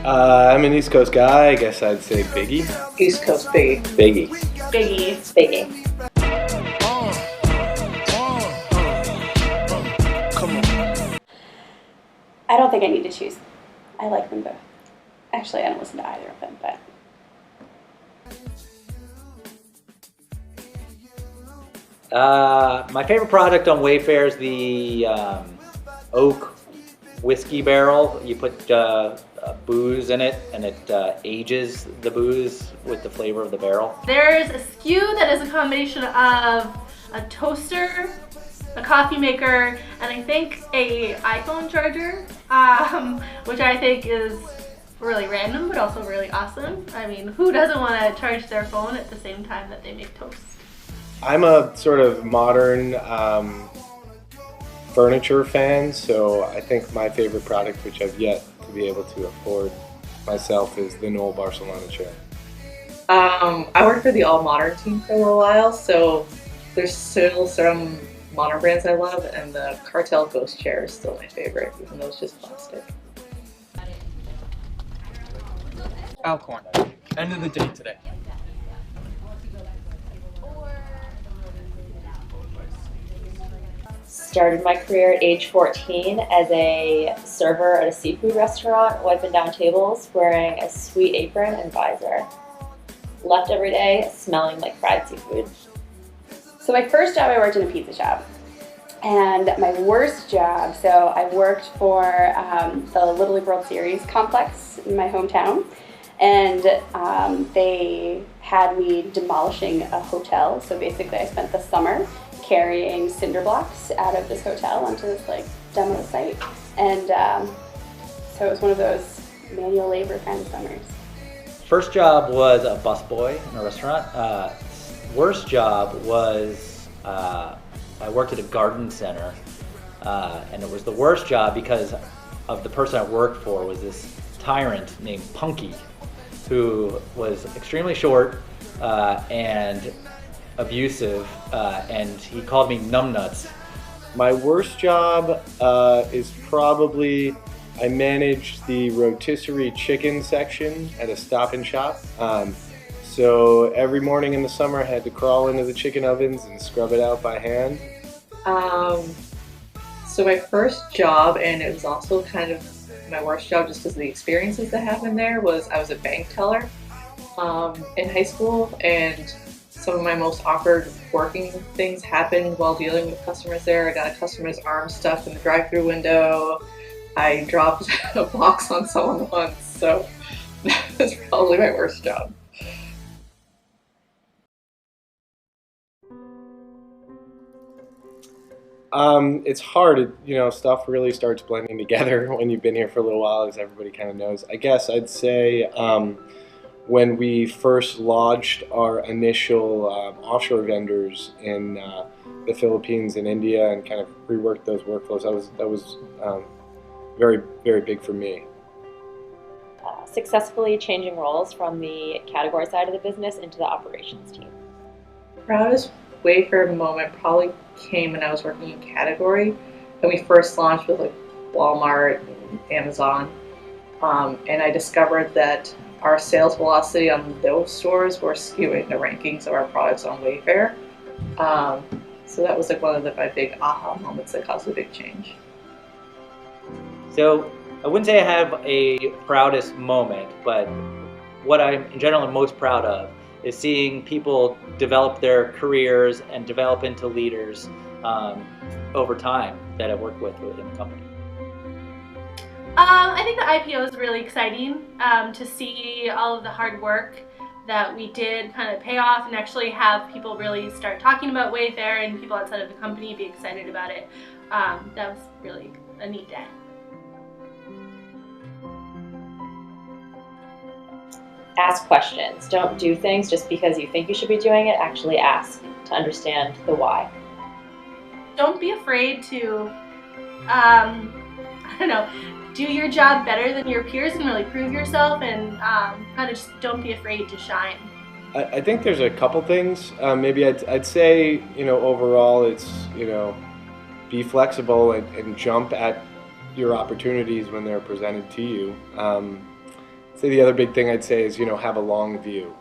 I'm an East Coast guy. I guess I'd say Biggie. East Coast Biggie. Biggie. Biggie. Biggie. I don't think I need to choose. I like them both. Actually, I don't listen to either of them, but. My favorite product on Wayfair is the oak whiskey barrel. You put booze in it, and it ages the booze with the flavor of the barrel. There's a SKU that is a combination of a toaster, a coffee maker, and I think a iPhone charger, which I think is really random but also really awesome. I mean, who doesn't want to charge their phone at the same time that they make toast? I'm a sort of modern furniture fan, so I think my favorite product, which I've yet to be able to afford myself, is the Noel Barcelona chair. I worked for the All Modern team for a little while, so there's still some modern brands I love, and the Cartel Ghost chair is still my favorite, even though it's just plastic. Alcorn. End of the day today. Started my career at age 14 as a server at a seafood restaurant, wiping down tables, wearing a sweet apron and visor. Left every day smelling like fried seafood. So my first job, I worked in a pizza shop. And my worst job, so I worked for the Little League World Series complex in my hometown. And they had me demolishing a hotel. So basically I spent the summer carrying cinder blocks out of this hotel onto this like demo site. And so it was one of those manual labor kind of summers. First job was a busboy in a restaurant. Worst job was I worked at a garden center, and it was the worst job because of the person I worked for was this tyrant named Punky, who was extremely short and abusive, and he called me numbnuts. My worst job is probably I managed the rotisserie chicken section at a Stop and Shop. So every morning in the summer I had to crawl into the chicken ovens and scrub it out by hand. So my first job, and it was also kind of my worst job just because of the experiences that happened there, was I was a bank teller in high school, and some of my most awkward working things happened while dealing with customers there. I got a customer's arm stuck in the drive-through window. I dropped a box on someone once, so that was probably my worst job. It's hard, stuff really starts blending together when you've been here for a little while, as everybody kind of knows. I guess I'd say when we first launched our initial offshore vendors in the Philippines and India and kind of reworked those workflows, that was very, very big for me. Successfully changing roles from the category side of the business into the operations team. Proudest Wayfair moment probably came when I was working in category, and we first launched with like Walmart and Amazon, and I discovered that our sales velocity on those stores were skewing the rankings of our products on Wayfair. So that was like one of my big aha moments that caused a big change. So I wouldn't say I have a proudest moment, but what I'm in general most proud of is seeing people develop their careers and develop into leaders over time that I've worked with within the company. I think the IPO is really exciting to see all of the hard work that we did kind of pay off and actually have people really start talking about Wayfair and people outside of the company be excited about it. That was really a neat day. Ask questions. Don't do things just because you think you should be doing it. Actually ask to understand the why. Don't be afraid to, I don't know, do your job better than your peers and really prove yourself, and kind of just don't be afraid to shine. I think there's a couple things. Maybe I'd say, overall it's, be flexible and jump at your opportunities when they're presented to you. So the other big thing I'd say is, have a long view.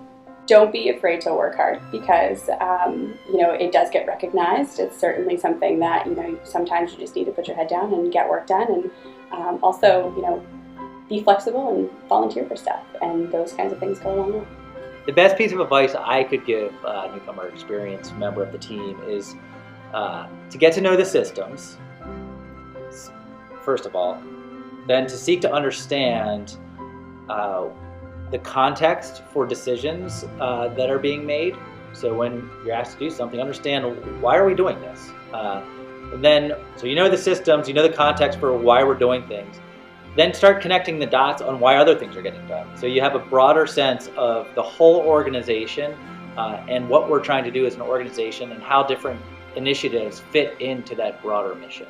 Don't be afraid to work hard because, it does get recognized. It's certainly something that, sometimes you just need to put your head down and get work done. And also, be flexible and volunteer for stuff. And those kinds of things go a long way. The best piece of advice I could give a newcomer experienced member of the team is to get to know the systems, first of all, then to seek to understand the context for decisions that are being made. So when you're asked to do something, understand why are we doing this? And then, so you know the systems, you know the context for why we're doing things. Then start connecting the dots on why other things are getting done. So you have a broader sense of the whole organization and what we're trying to do as an organization and how different initiatives fit into that broader mission.